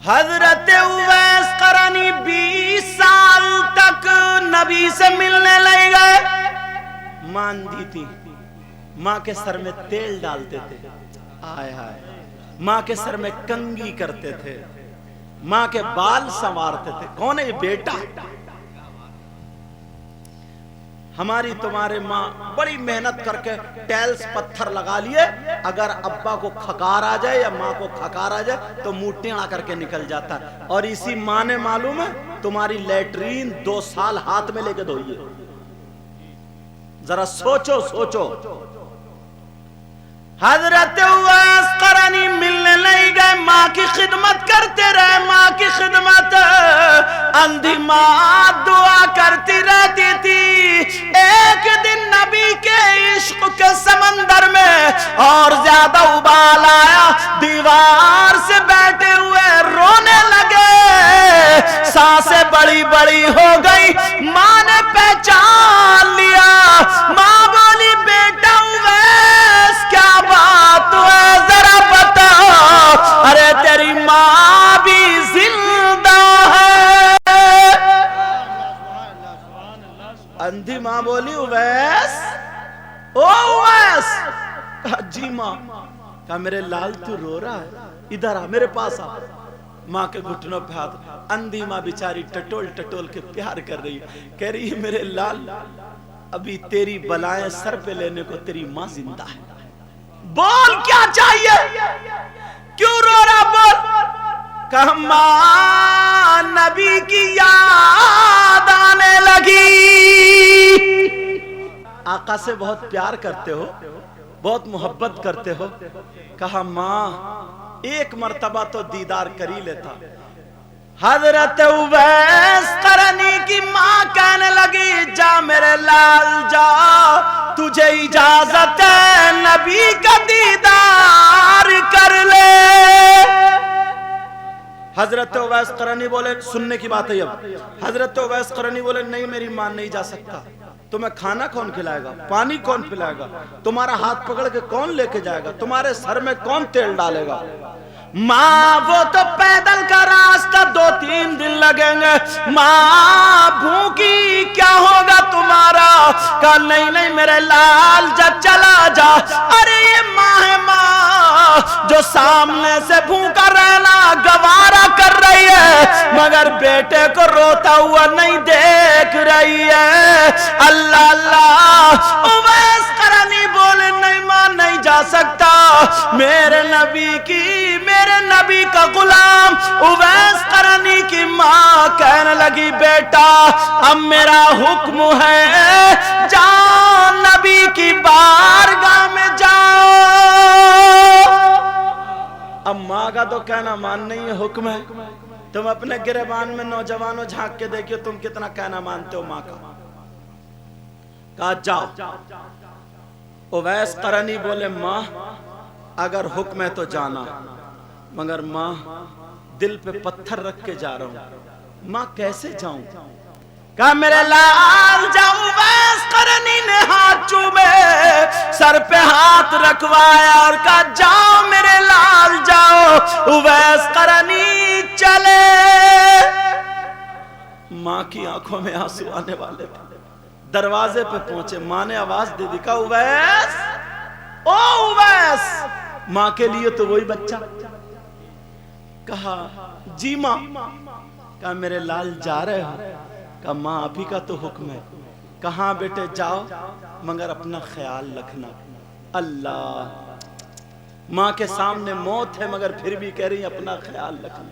حضرت اویس قرنی 20 سال تک نبی سے ملنے لگ گئے. ماں اندھی تھی، ماں کے سر میں تیل ڈالتے تھے، آئے ہائے، ماں کے سر میں کنگھی کرتے تھے، ماں کے بال سنوارتے تھے. کون ہے یہ بیٹا؟ ہماری تمہارے ماں بڑی محنت کر کے ٹیلز پتھر لگا لیے، اگر ابا کو کھکار آ جائے یا ماں کو کھکار آ جائے تو منہ ٹیڑھا کر کے نکل جاتا ہے. اور اسی ماں نے معلوم ہے تمہاری لیٹرین 2 سال ہاتھ میں لے کے دھوئی ہے. ذرا سوچو سوچو. حضرت اویس قرنی ملنے لگ گئے، ماں کی خدمت کرتے رہے، ماں کی خدمت. اندھی ماں دعا کرتی رہتی تھی. ایک دن نبی کے عشق کے سمندر میں اور زیادہ ابال آیا، دیوار سے بیٹھے ہوئے رونے لگے، سانسیں بڑی بڑی ہو گئی. ماں نے پہچان لیا، ماں بولی بیٹا اویس کیا بات ہے ذرا بتا. ارے تیری ماں بھی زندہ ہے. اندھی ماں بولی اویس، او اویس. کہا جی ماں. کہا میرے لال تو رو رہا ہے، ادھر آ میرے پاس آ. ماں کے گھٹنوں پہ ہاتھ. اندھی ماں بیچاری ٹٹول ٹٹول کے پیار کر رہی ہے، کہہ رہی ہے میرے لال ابھی تیری بلائیں سر پہ لینے کو تیری ماں زندہ ہے. بول کیا چاہیے، کیوں رو رہا بول. کہا ماں نبی کی یاد آنے لگی. آقا سے بہت پیار کرتے ہو، بہت محبت کرتے ہو. کہا ماں ایک مرتبہ تو دیدار کر ہی لیتا. حضرت اویس قرنی کی ماں کہنے لگی جا میرے لال جا، تجھے اجازت ہے نبی کا دیدار کر لے. حضرت اویس قرنی بولے سننے کی بات ہے اب. حضرت اویس قرنی بولے نہیں میری ماں نہیں جا سکتا. تمہیں کھانا کون کھلائے گا، پانی کون پلائے گا، تمہارا ہاتھ پکڑ کے کون لے کے جائے گا، تمہارے سر میں کون تیل ڈالے گا. ماں وہ تو پیدل کا راستہ 2-3 دن لگیں گے، ماں بھوکی کیا ہوگا تمہارا. کہا نہیں نہیں میرے لال جا چلا جا. ارے یہ ماں ہے، ماں جو سامنے سے بھوکا رہنا گوارا کر رہی ہے مگر بیٹے کو روتا ہوا نہیں دیکھ رہی ہے. اللہ اللہ. اویس قرنی بولے نہیں ماں نہیں جا سکتا. میرے نبی کا غلام اویس قرنی کی ماں کہنے لگی بیٹا اب میرا حکم ہے جاؤ نبی کی بارگاہ میں جاؤ. اب ماں کا تو کہنا مان نہیں ہے، حکم ہے. تم اپنے گریبان میں نوجوانوں جھانک کے دیکھو تم کتنا کہنا مانتے ہو ماں کا. کہا جاؤ. اویس قرنی بولے ماں اگر حکم ہے تو جانا، مگر ماں دل پہ پتھر رکھ کے جا رہا ہوں، ماں کیسے جاؤں. کہا میرے لال جاؤ. اویس قرنی نے ہاتھ چومے، سر پہ ہاتھ رکھوایا اور کہا جاؤ میرے لال جاؤ. اویس قرنی چلے. ماں کی آنکھوں میں آنسو آنے والے تھے. دروازے پہ پہنچے، ماں نے آواز دے دی. کہا اویس، او اویس. ماں کے لیے تو وہی بچہ. کہا جی ماں. کہا میرے لال جا رہے ہو. کہا ماں آپ ہی کا تو حکم ہے. کہاں بیٹے جاؤ مگر اپنا خیال رکھنا. اللہ، ماں کے سامنے موت ہے مگر پھر بھی کہہ رہی اپنا خیال رکھنا.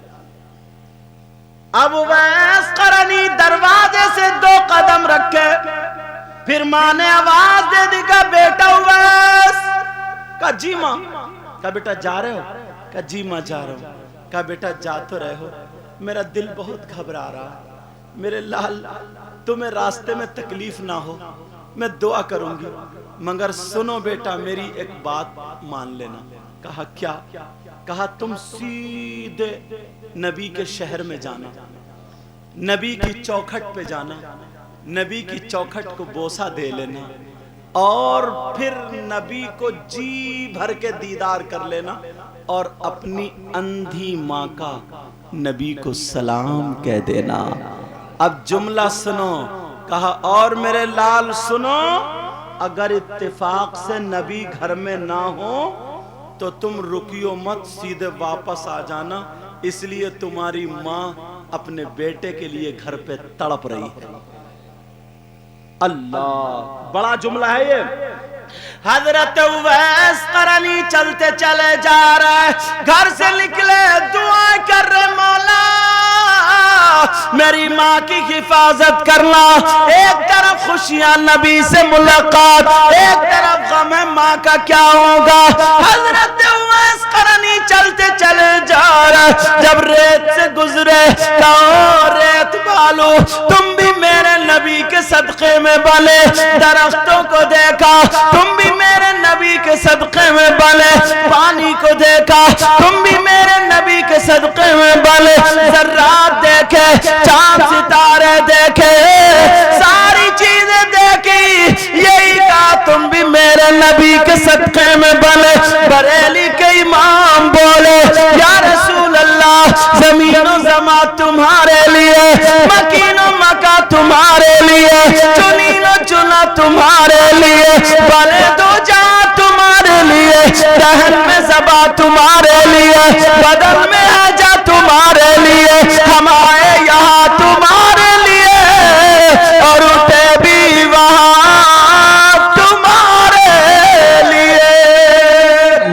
اب اویس قرنی دروازے سے 2 قدم رکھے، پھر ماں نے آواز دے دی. کہا بیٹا اویس. کہا جی ماں. کہا بیٹا جا رہے ہو. کہا جی ماں جا رہا ہوں. کہا بیٹا جا تو رہے ہو، میرا دل بہت گھبرا رہا. میرے لال تمہیں راستے میں تکلیف نہ ہو، میں دعا کروں گی، مگر سنو بیٹا میری ایک بات مان لینا. کہا کیا. کہا تم سیدھے نبی کے شہر میں جانا، نبی کی چوکھٹ پہ جانا، نبی کی چوکھٹ کو بوسہ دے لینا اور پھر نبی کو جی بھر کے دیدار کر لینا اور اپنی اندھی ماں کا نبی کو سلام کہہ دینا۔ اب جملہ سنو، کہا اور میرے لال سنو، اگر اتفاق سے نبی گھر میں نہ ہو تو تم رکیو مت، سیدھے واپس آ جانا، اس لیے تمہاری ماں اپنے بیٹے کے لیے گھر پہ تڑپ رہی ہے۔ اللہ، بڑا جملہ ہے یہ۔ حضرت اویس قرنی چلتے چلے جا رہے، گھر سے نکلے دعائیں کر رہے، مولا میری ماں کی حفاظت کرنا۔ ایک طرف خوشیاں نبی سے ملاقات، ایک طرف غم ہے ماں کا کیا ہوگا۔ حضرت اویس قرنی چلتے چلے جا رہے، جب ریت سے گزرے کہا ریت بالو تم بھی میرے نبی کے صدقے میں بلے، درختوں کو دیکھا تم بھی میرے نبی کے صدقے میں بلے، پانی کو دیکھا تم بھی میرے نبی کے صدقے میں بلے، ذرات دیکھے، چاند ستارے دیکھے، ساری چیزیں دیکھی، یہی کہا تم بھی میرے نبی کے صدقے میں بلے۔ بریلی کے امام بولے یا رسول اللہ، زمین و زمان تمہارے لیے، مکین و مکہ تمہارے لیے، چنین و چنا تمہارے لیے، بلے دو جہاں تمہارے لیے، دہن میں زبا تمہارے لیے، بدن میں آجا تمہارے لیے، ہم آئے یہاں تمہارے لیے، اور اٹھے بھی وہاں تمہارے لیے۔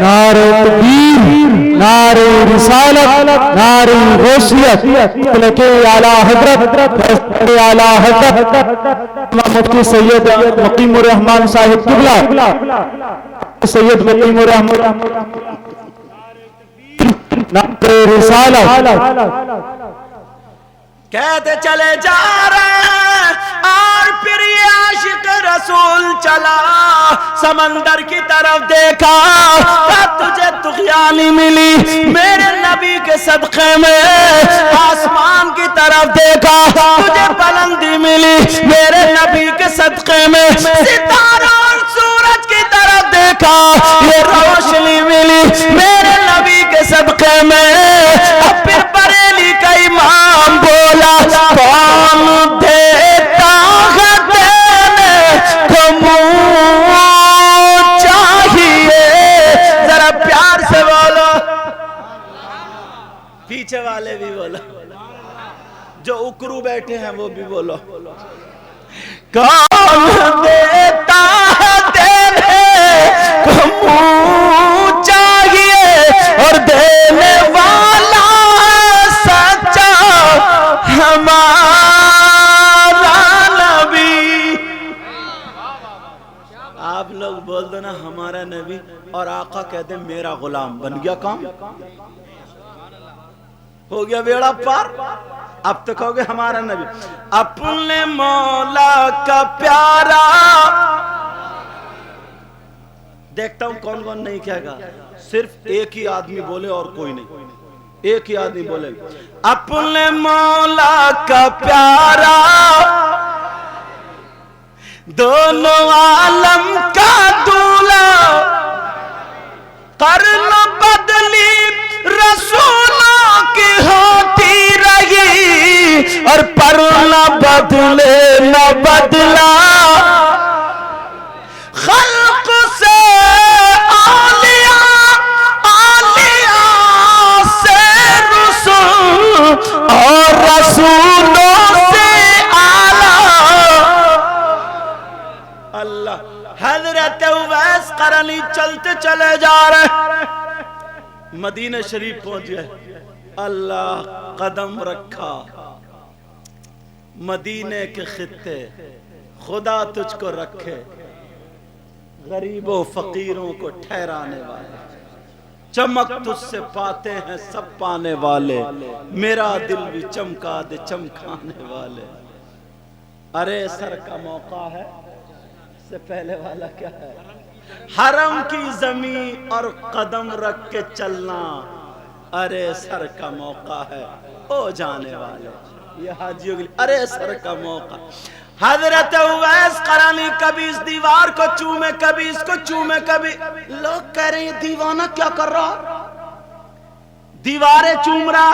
نعرہ تکبیر، نعرہ رسالت، نعرہ غوثیت، لکے اعلیٰ حضرت، اعلیٰ حضرت مفتی سید مقیم الرحمن صاحب قبلہ، سید مقیم الرحمن، نعرہ رسالت۔ کہتے چلے جا رہے ہیں، اور پھر یہ عاشق رسول چلا، سمندر کی طرف دیکھا، تجھے طغیانی ملی میرے نبی کے صدقے میں، آسمان کی طرف دیکھا، تجھے بلندی ملی میرے نبی کے صدقے میں، ستاروں اور سورج کی طرف دیکھا، یہ روشنی ملی میرے نبی کے صدقے میں۔ اب پھر بریلی کا امام بولا، کون دیتا ہے دینے کو منہ چاہیے، ذرا پیار سے بولو، پیچھے والے بھی بولو، جو اکرو بیٹھے ہیں وہ بھی بولو، کون دیتا ہے دینے کو منہ چاہیے، اور دینے والا سچا ہمارا نبی۔ آپ لوگ بول دو نا ہمارا نبی، اور آقا کہتے ہیں میرا غلام، بن گیا کام، ہو گیا بیڑا پار۔ اب تو کہو گے ہمارا نبی، اپنے مولا کا پیارا، دیکھتا ہوں کون کون نہیں کہے گا، صرف ایک ہی آدمی بولے اور کوئی نہیں، ایک ہی آدمی بولے، اپنے مولا کا پیارا، دونوں عالم کا دولا، قرن بدلی رسولوں کی ہوتی رہی، اور پر نہ بدلے نہ بدلا، خلق سے اولیاء، اولیاء سے رسول، اور رسولوں سے اعلیٰ۔ اللہ، حضرت اویس قرنی چلتے چلے جا رہے، مدینہ شریف پہنچ گئے، اللہ قدم رکھا، مدینے کے خطے، خدا تجھ کو رکھے غریبوں فقیروں کو ٹھہرانے والے، چمک تجھ سے پاتے ہیں سب پانے والے، میرا دل بھی چمکا دے چمکانے والے۔ ارے سر کا موقع ہے، اس سے پہلے والا کیا ہے، حرم کی زمین اور قدم رکھ کے چلنا، ارے سر کا موقع ہے او جانے والے، یہ حاجیوں کے لیے ارے سر کا موقع۔ حضرت اویس قرنی کبھی اس دیوار کو چومے، کبھی اس کو چومے، کبھی لوگ کہہ رہے ہیں یہ دیوانہ کیا کر رہا، دیواریں چوم رہا،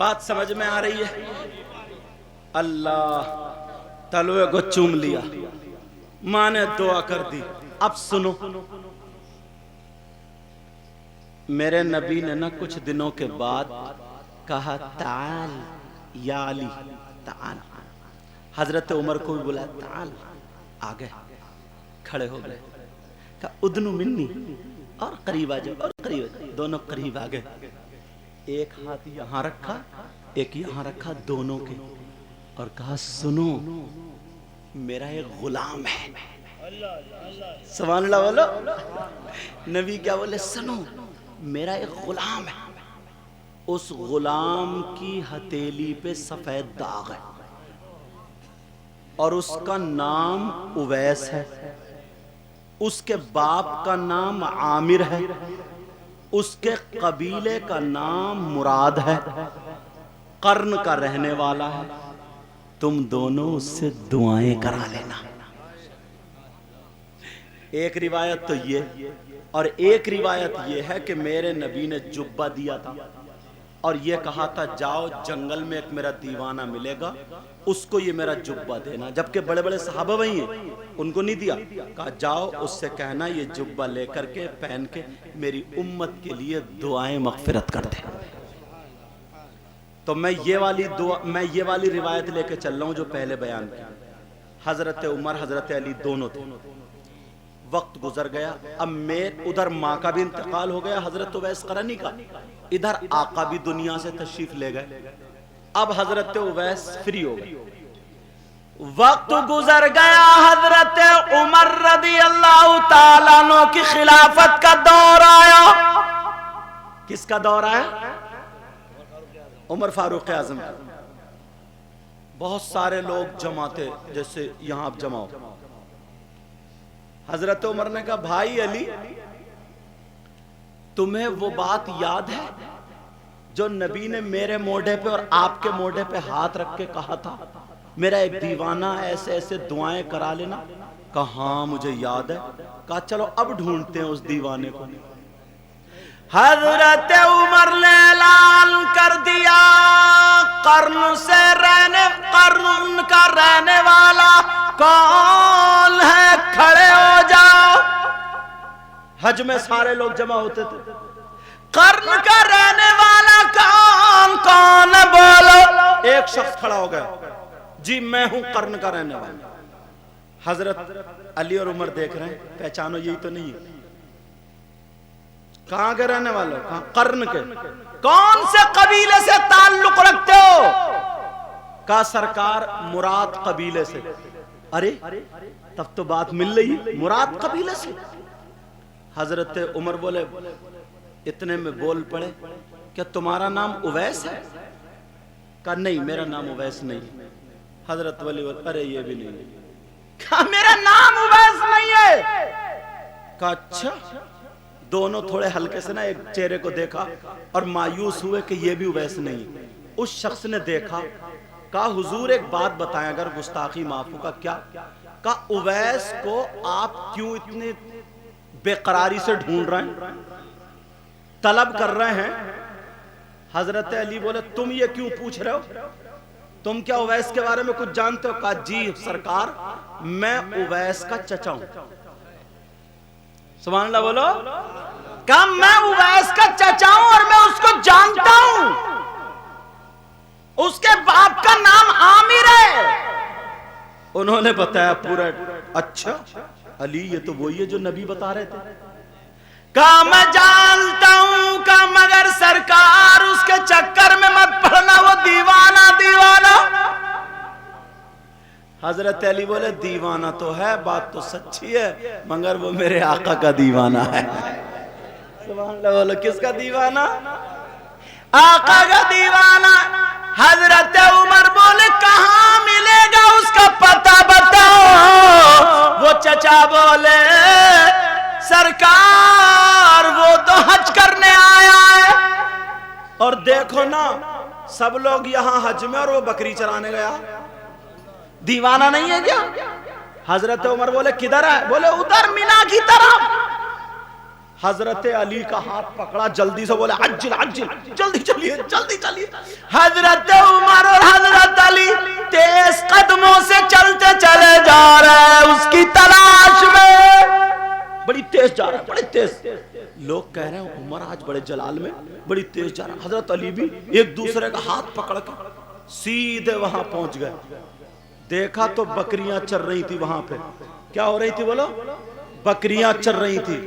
بات سمجھ میں آ رہی ہے؟ اللہ تلوے کو چوم لیا، ماں نے دعا کر دی۔ اب سنو، میرے نبی نے نا کچھ دنوں کے بعد کہا تعال یا علی تعال، حضرت عمر کو بھی بولا تعال، آ گئے، کھڑے ہو گئے، کہا ادنو منی، اور قریب آ جاؤ، اور قریب آ جاؤ، دونوں قریب آ گئے، ایک ہاتھ یہاں رکھا ایک یہاں رکھا دونوں کے، اور کہا سنو میرا ایک غلام ہے۔ سبحان اللہ بولو، نبی کیا بولے؟ سنو میرا ایک غلام ہے، اس غلام کی ہتھیلی پہ سفید داغ ہے اور اس کا نام اویس ہے، اس کے باپ کا نام عامر ہے، اس کے قبیلے کا نام مراد ہے، قرن کا رہنے والا ہے، تم دونوں اس سے دعائیں کرا لینا۔ ایک روایت تو یہ، اور ایک روایت یہ ہے کہ میرے نبی نے جبہ دیا تھا اور یہ کہا تھا جاؤ جنگل میں ایک میرا دیوانہ ملے گا، اس کو یہ میرا جبہ دینا، جبکہ بڑے بڑے صحابہ وہی ہیں، ان کو نہیں دیا، کہا جاؤ اس سے کہنا یہ جبہ لے کر کے پہن کے میری امت کے لیے دعائیں مغفرت کر دے۔ تو میں یہ والی روایت لے کے چل رہا ہوں جو پہلے بیان کی۔ حضرت عمر حضرت علی دونوں تھے، وقت گزر گیا، اب ادھر ماں کا بھی انتقال ہو گیا حضرت اویس قرنی کا، ادھر آقا بھی دنیا سے تشریف لے گئے، اب حضرت اویس فری ہو گئے، وقت گزر گیا، حضرت عمر رضی اللہ تعالیٰ عنہ کی خلافت کا دور آیا۔ کس کا دور آیا؟ عمر فاروق اعظم۔ بہت سارے لوگ جمع تھے، جیسے یہاں اب جمع ہو۔ حضرت عمر نے کہا بھائی علی، تمہیں وہ بات یاد ہے جو نبی نے میرے موڈے پہ اور آپ کے موڈے پہ ہاتھ رکھ کے کہا تھا میرا ایک دیوانہ ایسے ایسے دعائیں کرا لینا؟ کہا ہاں مجھے یاد ہے۔ کہا چلو اب ڈھونڈتے ہیں اس دیوانے کو۔ حضرت عمر نے اعلان کر دیا قرن کا رہنے والا کون ہے؟ کھڑے ہو جاؤ۔ حج میں سارے لوگ جمع ہوتے تھے، قرن کا رہنے والا کون ہے بولو؟ ایک شخص کھڑا ہو گیا، جی میں ہوں قرن کا رہنے والا۔ حضرت علی اور عمر دیکھ رہے ہیں، پہچانو یہی تو نہیں ہے؟ کہاں کے رہنے والے ہو؟ کہاں؟ قرن کے۔ کون سے قبیلے سے تعلق رکھتے ہو؟ کہا سرکار مراد قبیلے سے۔ ارے تب تو بات مل رہی، مراد قبیلے سے۔ حضرت عمر بولے، اتنے میں بول پڑے، کیا تمہارا نام اویس ہے؟ کہا نہیں میرا نام اویس نہیں۔ حضرت ولی بولے ارے یہ بھی نہیں۔ کہا میرا نام اویس نہیں ہے۔ کہا اچھا۔ دونوں تھوڑے ہلکے سے نا ایک چہرے کو دیکھا اور مایوس ہوئے کہ یہ بھی اویس نہیں۔ اس شخص نے دیکھا، کہا حضور ایک بات بتائیں اگر گستاخی معاف ہو۔ کہا کیا؟ کہا اویس کو آپ کیوں اتنے بے قراری سے ڈھونڈ رہے ہیں، طلب کر رہے ہیں؟ حضرت علی بولے تم یہ کیوں پوچھ رہے ہو؟ تم کیا اویس کے بارے میں کچھ جانتے ہو؟ کہا جی سرکار میں اویس کا چچا ہوں۔ سبحان اللہ بولو۔ کہا میں اویس کا چچا ہوں اور میں اس کو جانتا ہوں، اس کے باپ کا نام عامر ہے۔ انہوں نے بتایا پورا۔ اچھا علی یہ تو وہی ہے جو نبی بتا رہے تھے۔ کہا میں جانتا ہوں، کہا مگر سرکار اس کے چکر میں مت پڑنا، وہ دیوانہ۔ حضرت علی بولے دیوانہ تو ہے، بات تو سچی ہے، مگر وہ میرے آقا کا دیوانہ ہے۔ سبحان اللہ بولو، کس کا دیوانہ؟ آقا کا دیوانہ۔ حضرت عمر بولے کہاں ملے گا اس کا پتہ بتاؤ؟ وہ چچا بولے سرکار وہ تو حج کرنے آیا ہے، اور دیکھو نا سب لوگ یہاں حج میں اور وہ بکری چرانے گیا، دیوانہ نہیں ہے کیا؟ حضرت عمر بولے کدھر ہے؟ بولے ادھر مینا کی طرف۔ حضرت علی کا ہاتھ پکڑا, جلدی سے بولے عجل عجل, جلدی چلیے جلدی چلیے. حضرت عمر اور حضرت علی تیز قدموں سے چلتے چلے جا رہے ہیں اس کی تلاش میں. بڑی تیز جا رہا ہے, بڑی تیز. لوگ کہہ رہے ہیں عمر آج بڑے جلال میں, بڑی تیز جا رہا ہے. حضرت علی بھی ایک دوسرے کا ہاتھ پکڑ کے سیدھے وہاں پہنچ گئے. دیکھا تو بکریاں چر رہی تھی وہاں پہ. کیا ہو رہی تھی بولو؟ بکریاں چر رہی تھی.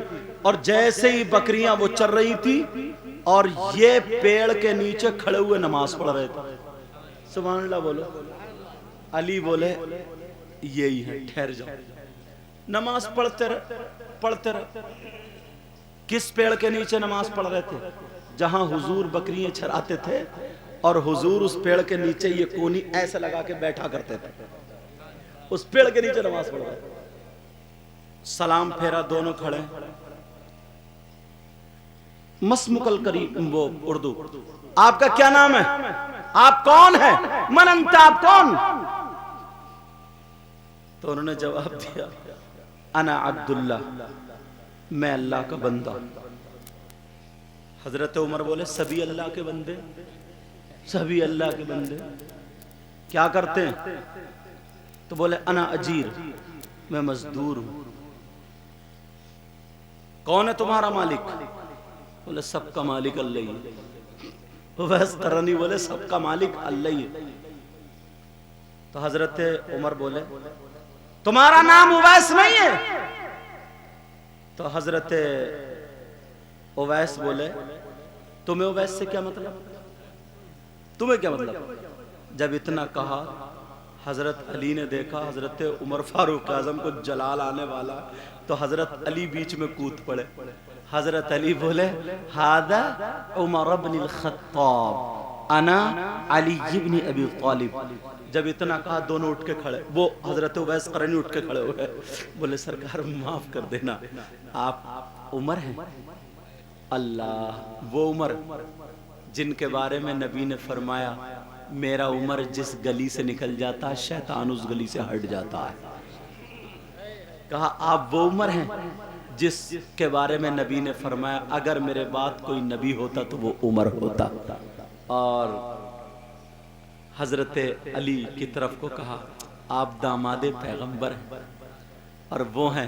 اور جیسے ہی بکریاں وہ چر رہی تھی اور یہ پیڑ کے نیچے کھڑے ہوئے نماز پڑھ رہے تھے. سبحان اللہ بولو. علی بولے یہی ہے, ٹھہر جاؤ. نماز پڑھتے رہے. کس پیڑ کے نیچے نماز پڑھ رہے تھے؟ جہاں حضور بکریاں چراتے تھے اور حضور اس پیڑ کے نیچے یہ کونی ایسے لگا کے بیٹھا کرتے تھے, اس پیڑ کے نیچے نماز پڑھ رہے تھے. سلام پھیرا, دونوں کھڑے. مسمک الکریم, وہ اردو, آپ کا کیا نام ہے, آپ کون ہیں, من انت, آپ کون؟ تو انہوں نے جواب دیا انا عبداللہ, میں اللہ کا بندہ. حضرت عمر بولے سبھی اللہ کے بندے, سبھی اللہ کے بندے کیا کرتے ہیں؟ تو بولے انا اجیر, میں مزدور ہوں. کون ہے تمہارا مالک؟ بولے سب کا مالک اللہ ہی. ویس قرنی بولے سب کا مالک اللہ ہی. تو حضرت عمر بولے تمہارا نام اویس نہیں ہے؟ تو حضرت اویس بولے تمہیں اویس سے کیا مطلب, تمہیں کیا مطلب؟ جب اتنا کہا حضرت علی نے دیکھا حضرت عمر فاروق اعظم کو جلال آنے والا, تو حضرت علی بیچ میں کود پڑے. حضرت علی بولے ھذا عمر بن الخطاب انا علی بن ابی طالب. جب اتنا کہا دونوں اٹھ کے کھڑے. وہ حضرت اویس قرنی اٹھ کے کھڑے ہوئے, بولے سرکار معاف کر دینا, آپ عمر ہیں؟ اللہ, وہ عمر جن کے بارے میں نبی نے فرمایا میرا عمر جس گلی سے نکل جاتا ہے شیطان اس گلی سے ہٹ جاتا ہے. کہا آپ وہ عمر ہیں جس کے بارے میں نبی نے فرمایا اگر میرے بعد کوئی نبی ہوتا تو وہ عمر ہوتا. اور حضرت علی کی طرف کو کہا آپ داماد پیغمبر ہیں, اور وہ ہیں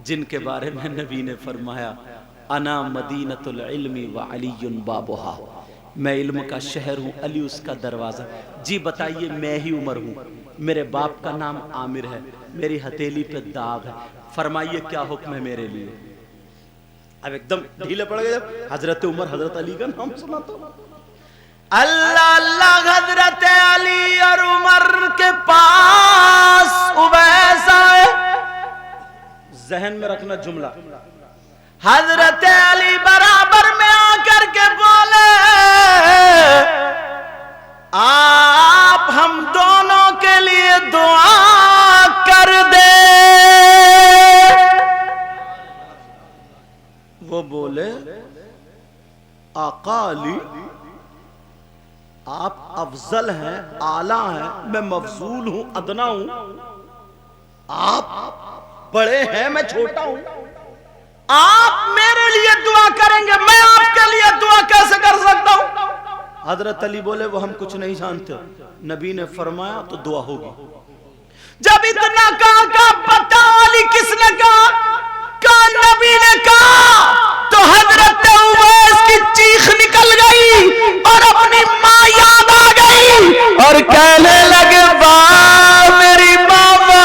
جن کے بارے میں نبی نے فرمایا انا مدینۃ العلم وعلی بابھا, میں علم کا شہر ہوں, علی اس کا دروازہ. جی بتائیے میں ہی عمر ہوں, میرے باپ کا نام عامر ہے, میری ہتھیلی پہ داغ ہے, فرمائیے کیا حکم ہے میرے لیے. اب ایک دم ڈھیلے پڑ گئے. حضرت عمر حضرت علی کا نام سنا تو اللہ اللہ. حضرت علی اور عمر کے پاس اویس آئے. ذہن میں رکھنا جملہ, حضرت علی برابر میں آ کر کے بولے آپ ہم دونوں کے لیے دعا کر دے. وہ بولے آقا علی آپ افضل ہیں, اعلیٰ ہیں, میں مفضول ہوں, ادنا ہوں. آپ بڑے ہیں, میں چھوٹا ہوں. آپ میرے لیے دعا کریں گے, میں آپ کے لیے دعا کیسے کر سکتا ہوں؟ حضرت علی بولے وہ ہم کچھ نہیں جانتے, نبی نے فرمایا تو دعا ہوگی. جب اتنا کہا بتا علی کس نے کہا نبی نے کہا, تو حضرت اویس کی چیخ نکل گئی اور اپنی ماں یاد آ گئی اور کہنے لگے واہ میری ماما,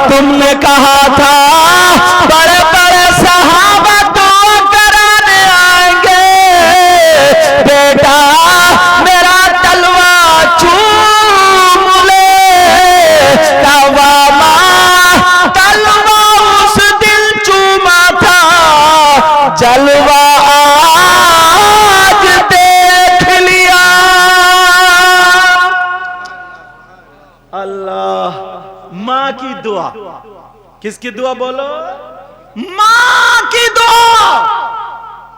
تم نے کہا تھا بڑے بڑے صحابہ دعا کرانے آئیں گے, بیٹا میرا تلوا چوم لے. تواما تلوا اس دل چوما تھا, جلوہ آج دیکھ لیا. اللہ, ماں کی دعا. کس کی دعا بولو؟ ماں کی دعا.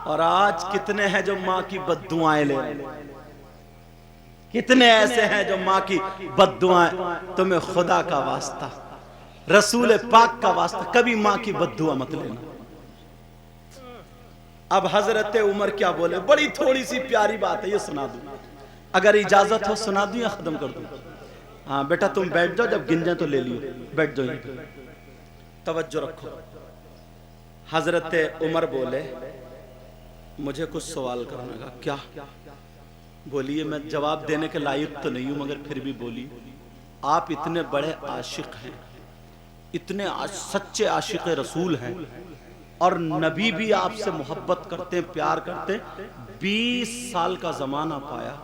اور آج کتنے ہیں جو ماں کی بد دعائیں لے رہے ہیں, کتنے ایسے ہیں جو ماں کی بد دعائیں. تمہیں خدا کا واسطہ, رسول پاک کا واسطہ, کبھی ماں کی بد دعا مت لینا. اب حضرت عمر کیا بولے؟ بڑی تھوڑی سی پیاری بات ہے، یہ سنا دوں، اگر اجازت ہو سنا دوں یا ختم کر دوں؟ ہاں بیٹا تم بیٹھ جاؤ، جب گن جائیں تو لے لیو، بیٹھ جاؤ یہیں پہ، توجہ رکھو۔ حضرت عمر بولے مجھے کچھ سوال کرنے کا۔ کیا؟ بولیے۔ میں جواب دینے کے لائق تو نہیں ہوں مگر پھر بھی بولی۔ آپ اتنے بڑے عاشق ہیں، اتنے سچے عاشق رسول ہیں، اور نبی بھی آپ سے محبت کرتے ہیں، پیار کرتے ہیں، 20 سال کا زمانہ پایا،